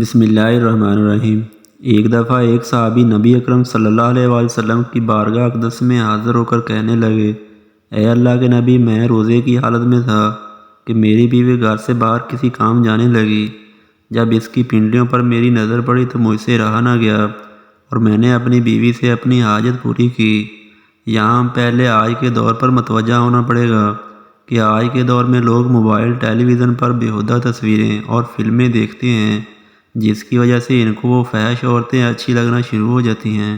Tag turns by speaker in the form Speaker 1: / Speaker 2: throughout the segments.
Speaker 1: بسم اللہ الرحمن الرحیم۔ ایک دفعہ ایک صحابی نبی اکرم صلی اللہ علیہ وآلہ وسلم کی بارگاہ اقدس میں حاضر ہو کر کہنے لگے، اے اللہ کے نبی، میں روزے کی حالت میں تھا کہ میری بیوی گھر سے باہر کسی کام جانے لگی۔ جب اس کی پنڈلیوں پر میری نظر پڑی تو مجھ سے رہا نہ گیا اور میں نے اپنی بیوی سے اپنی حاجت پوری کی۔ یہاں پہلے آج کے دور پر متوجہ ہونا پڑے گا کہ آج کے دور میں لوگ موبائل ٹیلی ویژن پر بیہودہ تصویریں اور فلمیں دیکھتے ہیں، جس کی وجہ سے ان کو وہ فحش عورتیں اچھی لگنا شروع ہو جاتی ہیں۔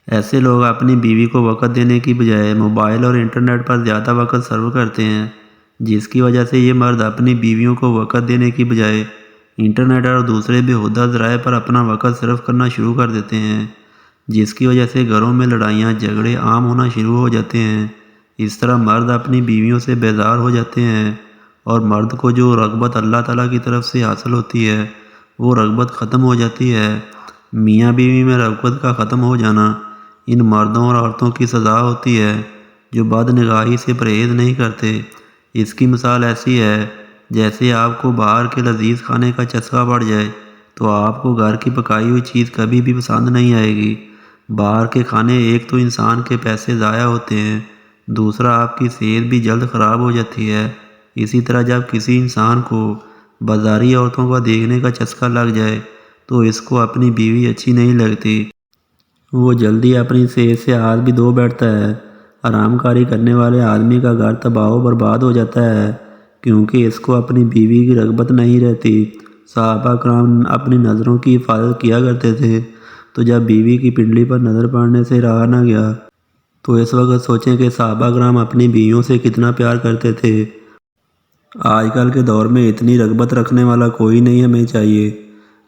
Speaker 1: ایسے لوگ اپنی بیوی کو وقت دینے کی بجائے موبائل اور انٹرنیٹ پر زیادہ وقت صرف کرتے ہیں، جس کی وجہ سے یہ مرد اپنی بیویوں کو وقت دینے کی بجائے انٹرنیٹ اور دوسرے بیہودہ ذرائع پر اپنا وقت صرف کرنا شروع کر دیتے ہیں، جس کی وجہ سے گھروں میں لڑائیاں جھگڑے عام ہونا شروع ہو جاتے ہیں۔ اس طرح مرد اپنی بیویوں سے بیزار ہو جاتے ہیں اور مرد کو جو رغبت اللہ تعالیٰ کی طرف سے حاصل ہوتی ہے وہ رغبت ختم ہو جاتی ہے۔ میاں بیوی میں رغبت کا ختم ہو جانا ان مردوں اور عورتوں کی سزا ہوتی ہے جو بد نگاہی سے پرہیز نہیں کرتے۔ اس کی مثال ایسی ہے جیسے آپ کو باہر کے لذیذ کھانے کا چسکا پڑ جائے تو آپ کو گھر کی پکائی ہوئی چیز کبھی بھی پسند نہیں آئے گی۔ باہر کے کھانے ایک تو انسان کے پیسے ضائع ہوتے ہیں، دوسرا آپ کی صحت بھی جلد خراب ہو جاتی ہے۔ اسی طرح جب کسی انسان کو بازاری عورتوں کو دیکھنے کا چسکا لگ جائے تو اس کو اپنی بیوی اچھی نہیں لگتی۔ وہ جلدی اپنی صحت سے ہاتھ بھی دھو بیٹھتا ہے۔ حرام کاری کرنے والے آدمی کا گھر تباہ و برباد ہو جاتا ہے کیونکہ اس کو اپنی بیوی کی رغبت نہیں رہتی۔ صحابہ کرام اپنی نظروں کی حفاظت کیا کرتے تھے، تو جب بیوی کی پنڈلی پر نظر پڑنے سے رہا نہ گیا تو اس وقت سوچیں کہ صحابہ کرام اپنی بیویوں سے کتنا پیار کرتے تھے۔ آج کل کے دور میں اتنی رغبت رکھنے والا کوئی نہیں ہمیں چاہیے۔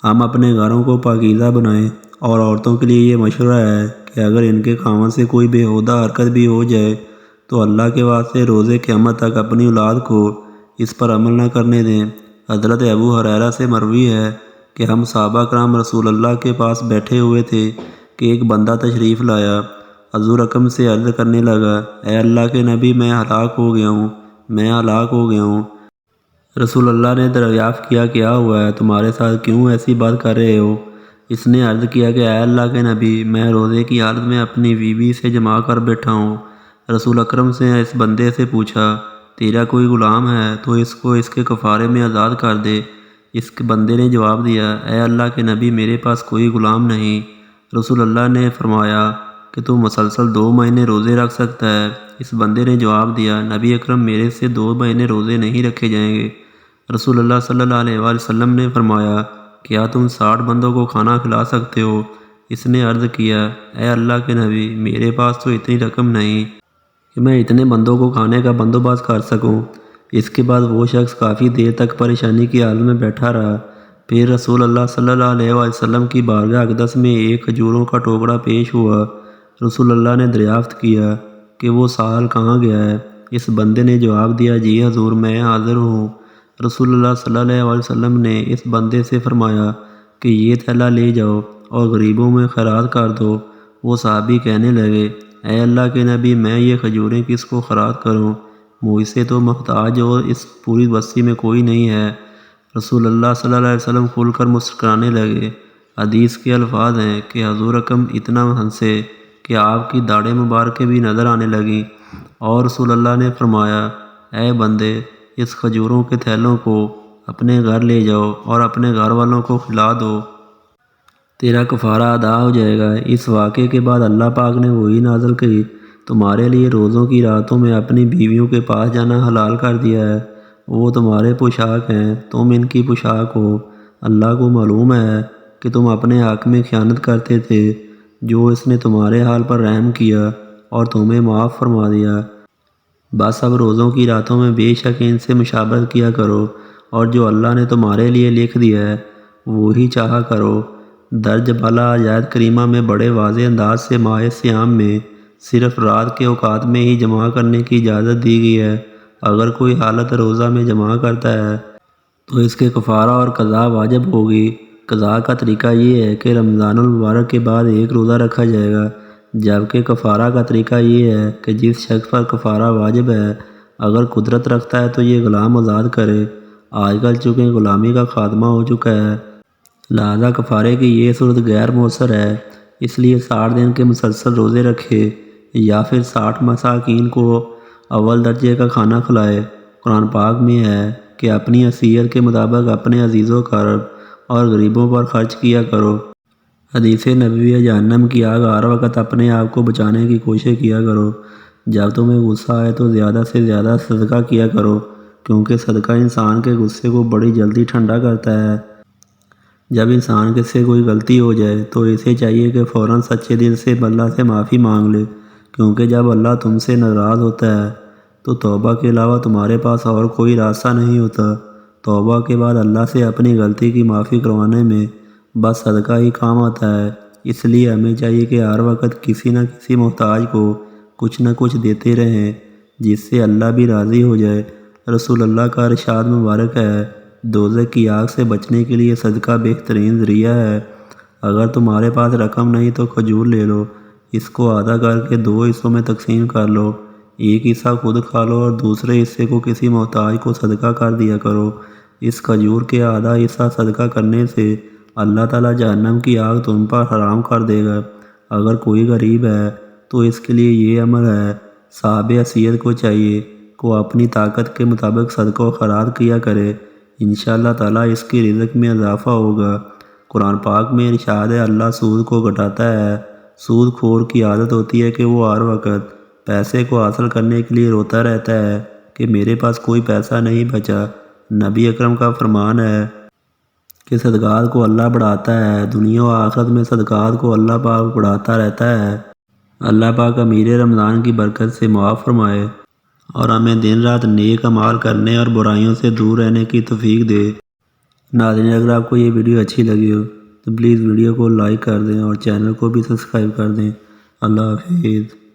Speaker 1: ہم اپنے گھروں کو پاکیزہ بنائیں، اور عورتوں کے لیے یہ مشورہ ہے کہ اگر ان کے خاوند سے کوئی بیہودہ حرکت بھی ہو جائے تو اللہ کے واسطے روز قیامت تک اپنی اولاد کو اس پر عمل نہ کرنے دیں۔ حضرت ابو ہریرہ سے مروی ہے کہ ہم صحابہ کرام رسول اللہ کے پاس بیٹھے ہوئے تھے کہ ایک بندہ تشریف لایا۔ حضور اکرم سے عرض کرنے لگا، اے اللہ کے نبی، میں ہلاک ہو گیا ہوں۔ رسول اللہ نے دریافت کیا، کیا ہوا ہے؟ تمہارے ساتھ کیوں ایسی بات کر رہے ہو؟ اس نے عرض کیا کہ اے اللہ کے نبی، میں روزے کی حالت میں اپنی بیوی سے جمع کر بیٹھا ہوں۔ رسول اکرم سے اس بندے سے پوچھا، تیرا کوئی غلام ہے تو اس کو اس کے کفارے میں آزاد کر دے۔ اس بندے نے جواب دیا، اے اللہ کے نبی، میرے پاس کوئی غلام نہیں۔ رسول اللہ نے فرمایا کہ تو مسلسل 2 مہینے روزے رکھ سکتا ہے۔ اس بندے نے جواب دیا، نبی اکرم، میرے سے 2 مہینے روزے نہیں رکھے جائیں گے۔ رسول اللہ صلی اللہ علیہ وآلہ وسلم نے فرمایا، کیا تم 60 بندوں کو کھانا کھلا سکتے ہو؟ اس نے عرض کیا، اے اللہ کے نبی، میرے پاس تو اتنی رقم نہیں کہ میں اتنے بندوں کو کھانے کا بندوبست کر سکوں۔ اس کے بعد وہ شخص کافی دیر تک پریشانی کی حالت میں بیٹھا رہا۔ پھر رسول اللہ صلی اللہ علیہ وآلہ وسلم کی بارگاہ اقدس میں ایک کھجوروں کا ٹوکرا پیش ہوا۔ رسول اللہ نے دریافت کیا کہ وہ سائل کہاں گیا ہے؟ اس بندے نے جواب دیا، جی حضور، میں حاضر ہوں۔ رسول اللہ صلی اللہ علیہ وآلہ وسلم نے اس بندے سے فرمایا کہ یہ تھیلا لے جاؤ اور غریبوں میں خیرات کر دو۔ وہ صحابی کہنے لگے، اے اللہ کے نبی، میں یہ کھجوریں کس کو خیرات کروں؟ مجھ سے تو محتاج اور اس پوری بستی میں کوئی نہیں ہے۔ رسول اللہ صلی اللہ علیہ وسلم کھل کر مسکرانے لگے۔ حدیث کے الفاظ ہیں کہ حضور اکرم اتنا ہنسے کہ آپ کی داڑھیں مبارکیں بھی نظر آنے لگیں، اور رسول اللہ نے فرمایا، اے بندے، اس کھجوروں کے تھیلوں کو اپنے گھر لے جاؤ اور اپنے گھر والوں کو کھلا دو، تیرا کفارہ ادا ہو جائے گا۔ اس واقعے کے بعد اللہ پاک نے وحی نازل کی، تمہارے لیے روزوں کی راتوں میں اپنی بیویوں کے پاس جانا حلال کر دیا ہے۔ وہ تمہارے پوشاک ہیں، تم ان کی پوشاک ہو۔ اللہ کو معلوم ہے کہ تم اپنے حق میں خیانت کرتے تھے، جو اس نے تمہارے حال پر رحم کیا اور تمہیں معاف فرما دیا۔ بس اب روزوں کی راتوں میں بے شک ان سے مشابہت کیا کرو، اور جو اللہ نے تمہارے لیے لکھ دیا ہے وہی چاہا کرو۔ درج بالا آیات کریمہ میں بڑے واضح انداز سے ماہ صیام میں صرف رات کے اوقات میں ہی جمع کرنے کی اجازت دی گئی ہے۔ اگر کوئی حالت روزہ میں جمع کرتا ہے تو اس کے کفارہ اور قضا واجب ہوگی۔ قضا کا طریقہ یہ ہے کہ رمضان المبارک کے بعد ایک روزہ رکھا جائے گا، جبکہ کفارہ کا طریقہ یہ ہے کہ جس شخص پر کفارہ واجب ہے اگر قدرت رکھتا ہے تو یہ غلام آزاد کرے۔ آج کل چونکہ غلامی کا خاتمہ ہو چکا ہے لہذا کفارے کی یہ صورت غیر مؤثر ہے، اس لیے 60 دن کے مسلسل روزے رکھے یا پھر 60 مساکین کو اول درجے کا کھانا کھلائے۔ قرآن پاک میں ہے کہ اپنی حیثیت کے مطابق اپنے عزیز و اقارب اور غریبوں پر خرچ کیا کرو۔ حدیث نبوی ہے، جہنم کی آگ ہر وقت اپنے آپ کو بچانے کی کوشش کیا کرو۔ جب تمہیں غصہ آئے تو زیادہ سے زیادہ صدقہ کیا کرو، کیونکہ صدقہ انسان کے غصے کو بڑی جلدی ٹھنڈا کرتا ہے۔ جب انسان کے سے کوئی غلطی ہو جائے تو اسے چاہیے کہ فوراً سچے دل سے اللہ سے معافی مانگ لے، کیونکہ جب اللہ تم سے ناراض ہوتا ہے تو توبہ کے علاوہ تمہارے پاس اور کوئی راستہ نہیں ہوتا۔ توبہ کے بعد اللہ سے اپنی غلطی کی معافی کروانے میں بس صدقہ ہی کام آتا ہے۔ اس لیے ہمیں چاہیے کہ ہر وقت کسی نہ کسی محتاج کو کچھ نہ کچھ دیتے رہیں، جس سے اللہ بھی راضی ہو جائے۔ رسول اللہ کا ارشاد مبارک ہے، دوزخ کی آگ سے بچنے کے لیے صدقہ بہترین ذریعہ ہے۔ اگر تمہارے پاس رقم نہیں تو کھجور لے لو، اس کو آدھا کر کے 2 حصوں میں تقسیم کر لو، ایک حصہ خود کھا لو اور دوسرے حصے کو کسی محتاج کو صدقہ کر دیا کرو۔ اس کھجور کے آدھا حصہ صدقہ کرنے سے اللہ تعالیٰ جہنم کی آگ تم پر حرام کر دے گا۔ اگر کوئی غریب ہے تو اس کے لیے یہ امر ہے، صاحب حیثیت کو چاہیے کہ اپنی طاقت کے مطابق صدقہ و خیرات کیا کرے، انشاءاللہ تعالیٰ اس کی رزق میں اضافہ ہوگا۔ قرآن پاک میں ارشاد ہے، اللہ سود کو گھٹاتا ہے۔ سود خور کی عادت ہوتی ہے کہ وہ ہر وقت پیسے کو حاصل کرنے کے لیے روتا رہتا ہے کہ میرے پاس کوئی پیسہ نہیں بچا۔ نبی اکرم کا فرمان ہے کہ صدقات کو اللہ بڑھاتا ہے، دنیا و آخرت میں صدقات کو اللہ پاک بڑھاتا رہتا ہے۔ اللہ پاک امیر رمضان کی برکت سے معاف فرمائے اور ہمیں دن رات نیک اعمال کرنے اور برائیوں سے دور رہنے کی توفیق دے۔ ناظرین، اگر آپ کو یہ ویڈیو اچھی لگی ہو تو پلیز ویڈیو کو لائک کر دیں اور چینل کو بھی سبسکرائب کر دیں۔ اللہ حافظ۔